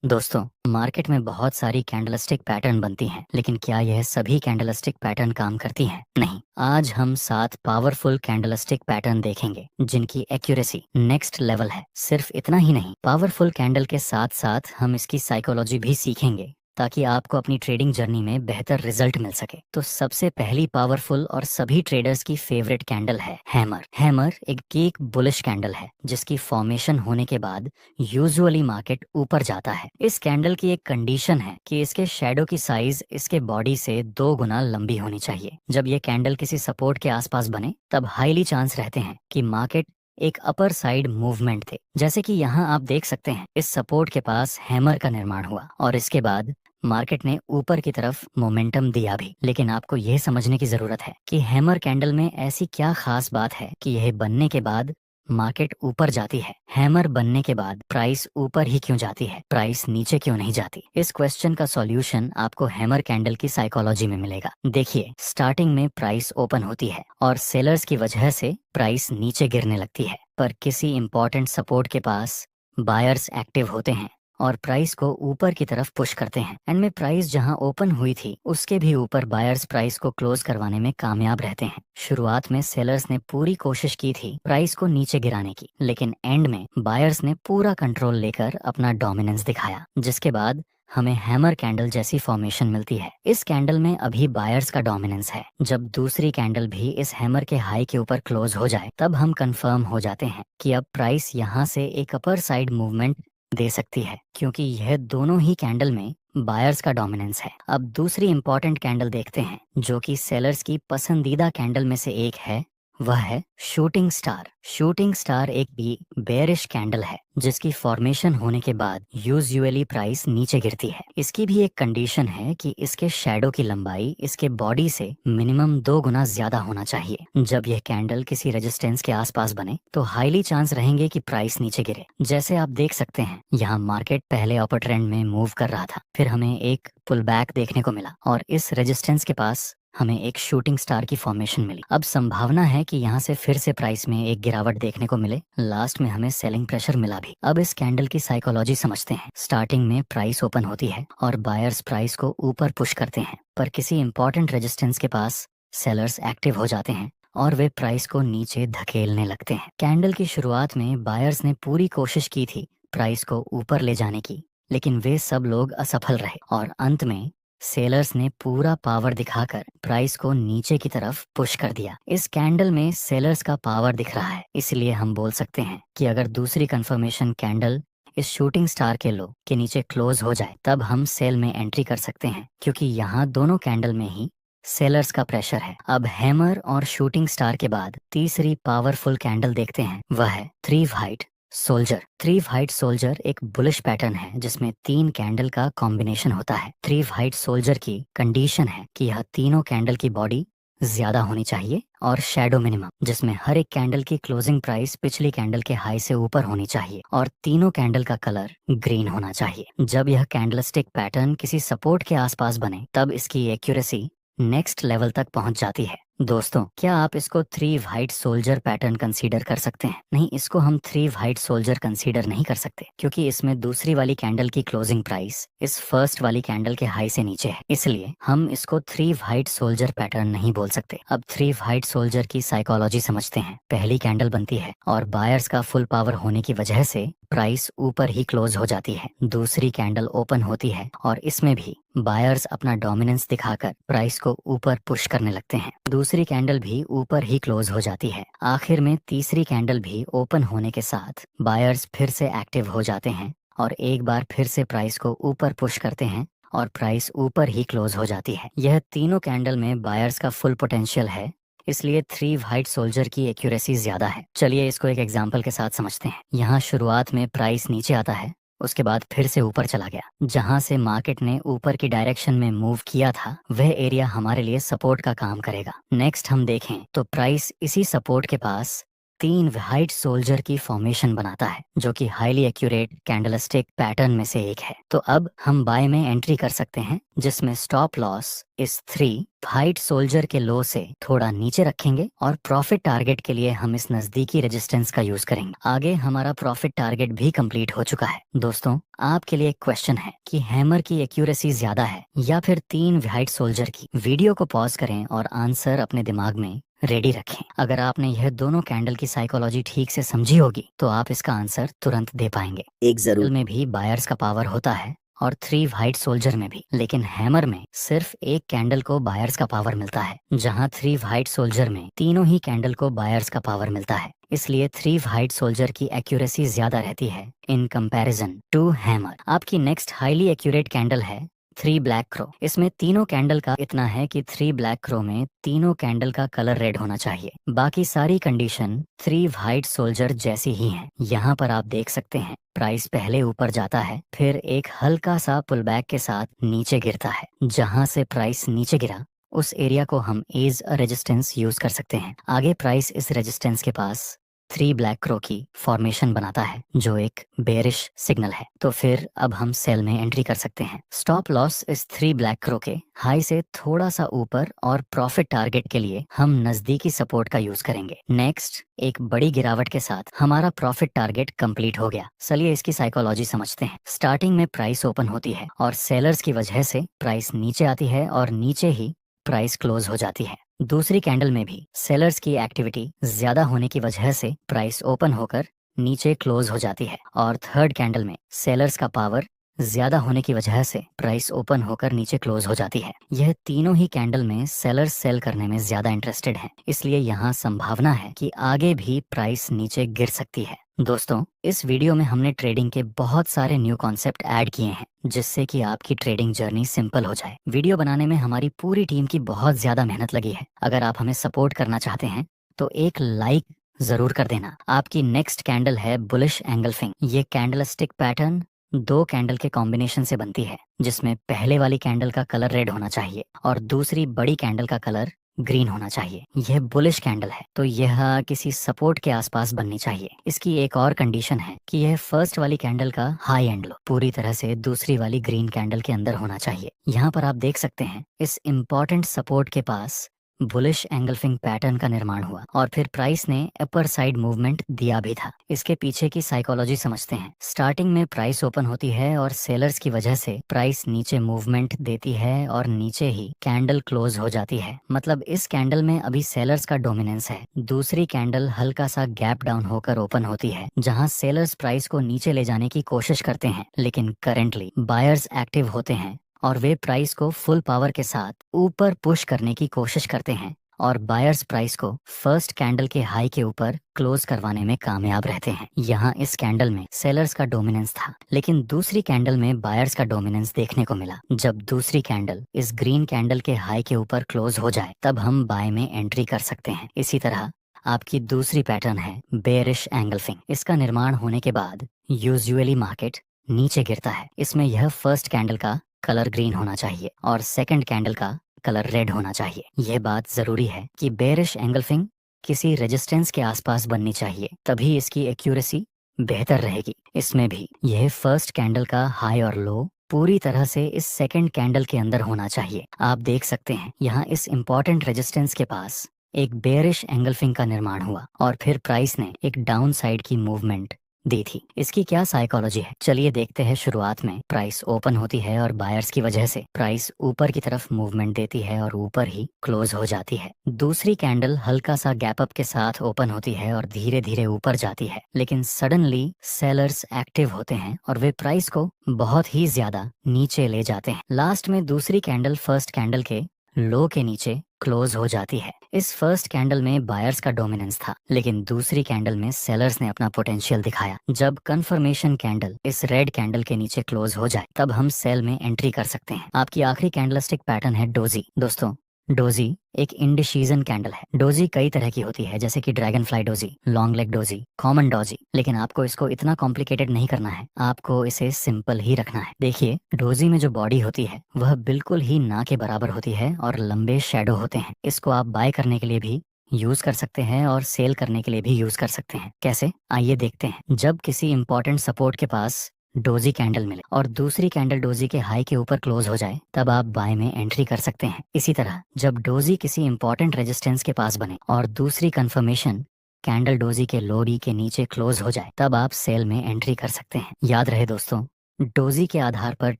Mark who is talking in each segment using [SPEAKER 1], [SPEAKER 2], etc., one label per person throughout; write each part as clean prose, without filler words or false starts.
[SPEAKER 1] दोस्तों, मार्केट में बहुत सारी कैंडलस्टिक पैटर्न बनती हैं, लेकिन क्या यह सभी कैंडलस्टिक पैटर्न काम करती हैं? नहीं। आज हम 7 पावरफुल कैंडलस्टिक पैटर्न देखेंगे, जिनकी एक्यूरेसी नेक्स्ट लेवल है। सिर्फ इतना ही नहीं, पावरफुल कैंडल के साथ साथ हम इसकी साइकोलॉजी भी सीखेंगे, ताकि आपको अपनी ट्रेडिंग जर्नी में बेहतर रिजल्ट मिल सके। तो सबसे पहली पावरफुल और सभी ट्रेडर्स की फेवरेट कैंडल है हैमर। हैमर एक कीक बुलिश कैंडल है, जिसकी फॉर्मेशन होने के बाद यूजुअली मार्केट ऊपर जाता है। इस कैंडल की एक कंडीशन है कि इसके शेडो की साइज इसके बॉडी से 2 गुना लंबी होनी चाहिए। जब ये कैंडल किसी सपोर्ट के आसपास बने, तब हाईली चांस रहते हैं कि मार्केट एक अपर साइड मूवमेंट थे। जैसे कि यहाँ आप देख सकते हैं, इस सपोर्ट के पास हैमर का निर्माण हुआ और इसके बाद मार्केट ने ऊपर की तरफ मोमेंटम दिया भी। लेकिन आपको यह समझने की जरूरत है कि हैमर कैंडल में ऐसी क्या खास बात है कि यह बनने के बाद मार्केट ऊपर जाती है। हैमर बनने के बाद प्राइस ऊपर ही क्यों जाती है, प्राइस नीचे क्यों नहीं जाती? इस क्वेश्चन का सॉल्यूशन आपको हैमर कैंडल की साइकोलॉजी में मिलेगा। देखिए, स्टार्टिंग में प्राइस ओपन होती है और सेलर्स की वजह से प्राइस नीचे गिरने लगती है, पर किसी इंपॉर्टेंट सपोर्ट के पास बायर्स एक्टिव होते हैं और प्राइस को ऊपर की तरफ पुश करते हैं। एंड में प्राइस जहां ओपन हुई थी, उसके भी ऊपर बायर्स प्राइस को क्लोज करवाने में कामयाब रहते हैं। शुरुआत में सेलर्स ने पूरी कोशिश की थी प्राइस को नीचे गिराने की, लेकिन एंड में बायर्स ने पूरा कंट्रोल लेकर अपना डोमिनेंस दिखाया, जिसके बाद हमें हैमर कैंडल जैसी फॉर्मेशन मिलती है। इस कैंडल में अभी बायर्स का डोमिनेंस है। जब दूसरी कैंडल भी इस हैमर के हाई के ऊपर क्लोज हो जाए, तब हम कंफर्म हो जाते हैं कि अब प्राइस यहाँ से एक अपर साइड मूवमेंट दे सकती है, क्योंकि यह दोनों ही कैंडल में बायर्स का डोमिनेंस है। अब दूसरी इंपॉर्टेंट कैंडल देखते हैं, जो कि सेलर्स की पसंदीदा कैंडल में से एक है। वह है शूटिंग स्टार। शूटिंग स्टार एक भी बेयरिश कैंडल है, जिसकी फॉर्मेशन होने के बाद यूजुअली प्राइस नीचे गिरती है। इसकी भी एक कंडीशन है कि इसके शैडो की लंबाई इसके बॉडी से मिनिमम 2 गुना ज्यादा होना चाहिए। जब यह कैंडल किसी रेजिस्टेंस के आसपास बने, तो हाईली चांस रहेंगे कि प्राइस नीचे गिरे। जैसे आप देख सकते हैं, यहाँ मार्केट पहले अपर ट्रेंड में मूव कर रहा था, फिर हमें एक पुल बैक देखने को मिला और इस रेजिस्टेंस के पास हमें एक शूटिंग स्टार की फॉर्मेशन मिली। अब संभावना है कि यहाँ से फिर से प्राइस में एक गिरावट देखने को मिले। लास्ट में हमें सेलिंग प्रेशर मिला भी। अब इस कैंडल की साइकोलॉजी समझते हैं। स्टार्टिंग में प्राइस ओपन होती है और बायर्स प्राइस को ऊपर पुश करते हैं, पर किसी इंपॉर्टेंट रेजिस्टेंस के पास सेलर्स एक्टिव हो जाते हैं और वे प्राइस को नीचे धकेलने लगते हैं। कैंडल की शुरुआत में बायर्स ने पूरी कोशिश की थी प्राइस को ऊपर ले जाने की, लेकिन वे सब लोग असफल रहे और अंत में सेलर्स ने पूरा पावर दिखाकर प्राइस को नीचे की तरफ पुश कर दिया। इस कैंडल में सेलर्स का पावर दिख रहा है, इसलिए हम बोल सकते हैं कि अगर दूसरी कंफर्मेशन कैंडल इस शूटिंग स्टार के लो के नीचे क्लोज हो जाए, तब हम सेल में एंट्री कर सकते हैं, क्योंकि यहाँ दोनों कैंडल में ही सेलर्स का प्रेशर है। अब हैमर और शूटिंग स्टार के बाद तीसरी पावरफुल कैंडल देखते हैं। वह है three white soldier. Three white soldier एक बुलिश पैटर्न है, जिसमें 3 कैंडल का कॉम्बिनेशन होता है। थ्री वाइट सोल्जर की कंडीशन है कि यह तीनों कैंडल की बॉडी ज्यादा होनी चाहिए और शैडो मिनिमम, जिसमें हर एक कैंडल की क्लोजिंग प्राइस पिछली कैंडल के हाई से ऊपर होनी चाहिए और तीनों कैंडल का कलर ग्रीन होना चाहिए। जब यह कैंडलस्टिक पैटर्न किसी सपोर्ट के आसपास बने, तब इसकी एक्यूरेसी नेक्स्ट लेवल तक पहुंच जाती है। दोस्तों, क्या आप इसको three white soldier pattern consider कर सकते हैं? नहीं, इसको हम थ्री वाइट सोल्जर कंसीडर नहीं कर सकते, क्योंकि इसमें दूसरी वाली कैंडल की क्लोजिंग प्राइस इस फर्स्ट वाली कैंडल के हाई से नीचे है, इसलिए हम इसको थ्री वाइट सोल्जर पैटर्न नहीं बोल सकते। अब थ्री वाइट सोल्जर की साइकोलॉजी समझते हैं। पहली कैंडल बनती है और बायर्स का फुल पावर होने की वजह से प्राइस ऊपर ही क्लोज हो जाती है। दूसरी कैंडल ओपन होती है और इसमें भी बायर्स अपना डोमिनेंस दिखाकर प्राइस को ऊपर पुश करने लगते हैं। दूसरी कैंडल भी ऊपर ही क्लोज हो जाती है। आखिर में तीसरी कैंडल भी ओपन होने के साथ बायर्स फिर से एक्टिव हो जाते हैं और एक बार फिर से प्राइस को ऊपर पुश करते हैं और प्राइस ऊपर ही क्लोज हो जाती है। यह तीनों कैंडल में बायर्स का फुल पोटेंशियल है, इसलिए थ्री वाइट सोल्जर की एक्यूरेसी ज्यादा है। चलिए इसको एक एग्जाम्पल के साथ समझते हैं। यहाँ शुरुआत में प्राइस नीचे आता है, उसके बाद फिर से ऊपर चला गया। जहां से मार्केट ने ऊपर की डायरेक्शन में मूव किया था, वह एरिया हमारे लिए सपोर्ट का काम करेगा। नेक्स्ट हम देखें तो प्राइस इसी सपोर्ट के पास 3 वाइट सोल्जर की फॉर्मेशन बनाता है, जो कि हाईली एक्यूरेट कैंडलस्टिक पैटर्न में से एक है। तो अब हम बाय में एंट्री कर सकते हैं, जिसमें स्टॉप लॉस इस 3 फाइट सोल्जर के लो से थोड़ा नीचे रखेंगे और प्रॉफिट टारगेट के लिए हम इस नजदीकी रेजिस्टेंस का यूज करेंगे। आगे हमारा प्रॉफिट टारगेट भी कंप्लीट हो चुका है। दोस्तों, आपके लिए एक क्वेश्चन है कि हैमर की एक्यूरेसी ज्यादा है या फिर 3 फाइट सोल्जर की? वीडियो को पॉज करें और आंसर अपने दिमाग में रेडी रखें। अगर आपने यह दोनों कैंडल की साइकोलॉजी ठीक से समझी होगी तो आप इसका आंसर तुरंत दे पाएंगे। एक जरूर में भी बायर्स का पावर होता है और 3 व्हाइट सोल्जर में भी, लेकिन हैमर में सिर्फ एक कैंडल को बायर्स का पावर मिलता है, जहां 3 व्हाइट सोल्जर में तीनों ही कैंडल को बायर्स का पावर मिलता है। इसलिए 3 व्हाइट सोल्जर की एक्यूरेसी ज्यादा रहती है इन कंपैरिजन टू हैमर। आपकी नेक्स्ट हाईली एक्यूरेट कैंडल है 3 ब्लैक क्रो। इसमें तीनों कैंडल का इतना है कि 3 ब्लैक क्रो में तीनों कैंडल का कलर रेड होना चाहिए। बाकी सारी कंडीशन 3 व्हाइट सोल्जर जैसी ही हैं। यहाँ पर आप देख सकते हैं प्राइस पहले ऊपर जाता है, फिर एक हल्का सा पुल बैक के साथ नीचे गिरता है। जहां से प्राइस नीचे गिरा उस एरिया को हम एज अ रेजिस्टेंस यूज कर सकते हैं। आगे प्राइस इस रेजिस्टेंस के पास 3 ब्लैक क्रो की फॉर्मेशन बनाता है, जो एक बेरिश सिग्नल है। तो फिर अब हम सेल में एंट्री कर सकते हैं। स्टॉप लॉस इस 3 ब्लैक क्रो के हाई से थोड़ा सा ऊपर और प्रॉफिट टारगेट के लिए हम नजदीकी सपोर्ट का यूज करेंगे। नेक्स्ट, एक बड़ी गिरावट के साथ हमारा प्रॉफिट टारगेट कंप्लीट हो गया। चलिए इसकी साइकोलॉजी समझते हैं। स्टार्टिंग में प्राइस ओपन होती है और सेलर्स की वजह से प्राइस नीचे आती है और नीचे ही प्राइस क्लोज हो जाती है। दूसरी कैंडल में भी सेलर्स की एक्टिविटी ज्यादा होने की वजह से प्राइस ओपन होकर नीचे क्लोज हो जाती है और थर्ड कैंडल में सेलर्स का पावर ज्यादा होने की वजह से प्राइस ओपन होकर नीचे क्लोज हो जाती है। यह तीनों ही कैंडल में सेलर्स सेल करने में ज्यादा इंटरेस्टेड हैं, इसलिए यहाँ संभावना है कि आगे भी प्राइस नीचे गिर सकती है। दोस्तों, इस वीडियो में हमने ट्रेडिंग के बहुत सारे न्यू कॉन्सेप्ट ऐड किए हैं, जिससे कि आपकी ट्रेडिंग जर्नी सिंपल हो जाए। वीडियो बनाने में हमारी पूरी टीम की बहुत ज्यादा मेहनत लगी है। अगर आप हमें सपोर्ट करना चाहते हैं तो एक लाइक जरूर कर देना। आपकी नेक्स्ट कैंडल है बुलिश एंगल्फिंग। ये कैंडलस्टिक पैटर्न 2 कैंडल के कॉम्बिनेशन से बनती है, जिसमें पहले वाली कैंडल का कलर रेड होना चाहिए और दूसरी बड़ी कैंडल का कलर ग्रीन होना चाहिए। यह बुलिश कैंडल है तो यह किसी सपोर्ट के आसपास बननी चाहिए। इसकी एक और कंडीशन है कि यह फर्स्ट वाली कैंडल का हाई एंड लो पूरी तरह से दूसरी वाली ग्रीन कैंडल के अंदर होना चाहिए। यहाँ पर आप देख सकते हैं इस इम्पोर्टेंट सपोर्ट के पास बुलिश एंगल्फिंग पैटर्न का निर्माण हुआ और फिर प्राइस ने अपर साइड मूवमेंट दिया भी था। इसके पीछे की साइकोलॉजी समझते हैं। स्टार्टिंग में प्राइस ओपन होती है और सेलर्स की वजह से प्राइस नीचे मूवमेंट देती है और नीचे ही कैंडल क्लोज हो जाती है। मतलब इस कैंडल में अभी सेलर्स का डोमिनेंस है। दूसरी कैंडल हल्का सा गैप डाउन होकर ओपन होती है, जहां सेलर्स प्राइस को नीचे ले जाने की कोशिश करते हैं, लेकिन करेंटली बायर्स एक्टिव होते हैं और वे प्राइस को फुल पावर के साथ ऊपर पुश करने की कोशिश करते हैं और बायर्स प्राइस को फर्स्ट कैंडल के हाई के ऊपर क्लोज करवाने में कामयाब रहते हैं। यहाँ इस कैंडल में सेलर्स का डोमिनेंस था, लेकिन दूसरी कैंडल में बायर्स का डोमिनेंस देखने को मिला। जब दूसरी कैंडल इस ग्रीन कैंडल के हाई के ऊपर क्लोज हो जाए तब हम बाय में एंट्री कर सकते हैं। इसी तरह आपकी दूसरी पैटर्न है बेरिश एंगल्फिंग। इसका निर्माण होने के बाद यूजुअली मार्केट नीचे गिरता है। इसमें यह फर्स्ट कैंडल का कलर ग्रीन होना चाहिए और सेकंड कैंडल का कलर रेड होना चाहिए। यह बात जरूरी है कि बेरिश एंगल्फिंग किसी रेजिस्टेंस के आसपास बननी चाहिए, तभी इसकी एक्यूरेसी बेहतर रहेगी। इसमें भी यह फर्स्ट कैंडल का हाई और लो पूरी तरह से इस सेकंड कैंडल के अंदर होना चाहिए। आप देख सकते हैं यहाँ इस इम्पोर्टेंट रेजिस्टेंस के पास एक बेरिश एंगल्फिंग का निर्माण हुआ और फिर प्राइस ने एक डाउन साइड की मूवमेंट दी थी। इसकी क्या साइकोलॉजी है, चलिए देखते हैं। शुरुआत में प्राइस ओपन होती है और बायर्स की वजह से प्राइस ऊपर की तरफ मूवमेंट देती है और ऊपर ही क्लोज हो जाती है। दूसरी कैंडल हल्का सा गैप अप के साथ ओपन होती है और धीरे धीरे ऊपर जाती है, लेकिन सडनली सेलर्स एक्टिव होते हैं और वे प्राइस को बहुत ही ज्यादा नीचे ले जाते हैं। लास्ट में दूसरी कैंडल फर्स्ट कैंडल के लो के नीचे क्लोज हो जाती है। इस फर्स्ट कैंडल में बायर्स का डोमिनेंस था, लेकिन दूसरी कैंडल में सेलर्स ने अपना पोटेंशियल दिखाया। जब कंफर्मेशन कैंडल इस रेड कैंडल के नीचे क्लोज हो जाए तब हम सेल में एंट्री कर सकते हैं। आपकी आखिरी कैंडलस्टिक पैटर्न है डोजी। दोस्तों, डोजी एक इंडिसीजन कैंडल है। डोजी कई तरह की होती है, जैसे कि dragon fly doji, long leg doji, common doji, लेकिन आपको इसको इतना कॉम्प्लिकेटेड नहीं करना है, आपको इसे सिंपल ही रखना है। देखिए, डोजी में जो बॉडी होती है वह बिल्कुल ही ना के बराबर होती है और लंबे शेडो होते हैं। इसको आप बाय करने के लिए भी यूज कर सकते हैं और सेल करने के लिए भी यूज कर सकते हैं। कैसे, आइए देखते हैं। जब किसी इंपॉर्टेंट सपोर्ट के पास डोजी कैंडल मिले और दूसरी कैंडल डोजी के हाई के ऊपर क्लोज हो जाए, तब आप बाय में एंट्री कर सकते हैं। इसी तरह जब डोजी किसी इंपॉर्टेंट रेजिस्टेंस के पास बने और दूसरी कंफर्मेशन कैंडल डोजी के लो डी के नीचे क्लोज हो जाए, तब आप सेल में एंट्री कर सकते हैं। याद रहे दोस्तों, डोजी के आधार पर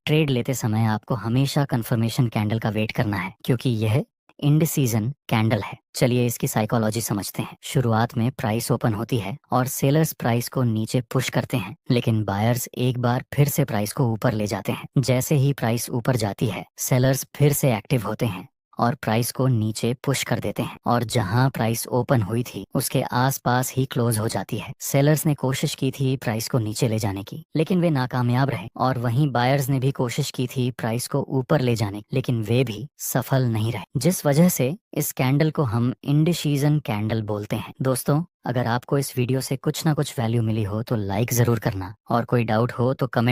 [SPEAKER 1] ट्रेड लेते समय आपको हमेशा कंफर्मेशन कैंडल का वेट करना है, क्योंकि यह इंड सीजन कैंडल है। चलिए इसकी साइकोलॉजी समझते हैं। शुरुआत में प्राइस ओपन होती है और सेलर्स प्राइस को नीचे पुश करते हैं, लेकिन बायर्स एक बार फिर से प्राइस को ऊपर ले जाते हैं। जैसे ही प्राइस ऊपर जाती है, सेलर्स फिर से एक्टिव होते हैं और प्राइस को नीचे पुश कर देते हैं और जहां प्राइस ओपन हुई थी उसके आसपास ही क्लोज हो जाती है। सेलर्स ने कोशिश की थी प्राइस को नीचे ले जाने की, लेकिन वे नाकामयाब रहे, और वहीं बायर्स ने भी कोशिश की थी प्राइस को ऊपर ले जाने की, लेकिन वे भी सफल नहीं रहे, जिस वजह से इस कैंडल को हम इंडिसीजन कैंडल बोलते हैं। दोस्तों, अगर आपको इस वीडियो से कुछ ना कुछ वैल्यू मिली हो तो लाइक जरूर करना, और कोई डाउट हो तो कमेंट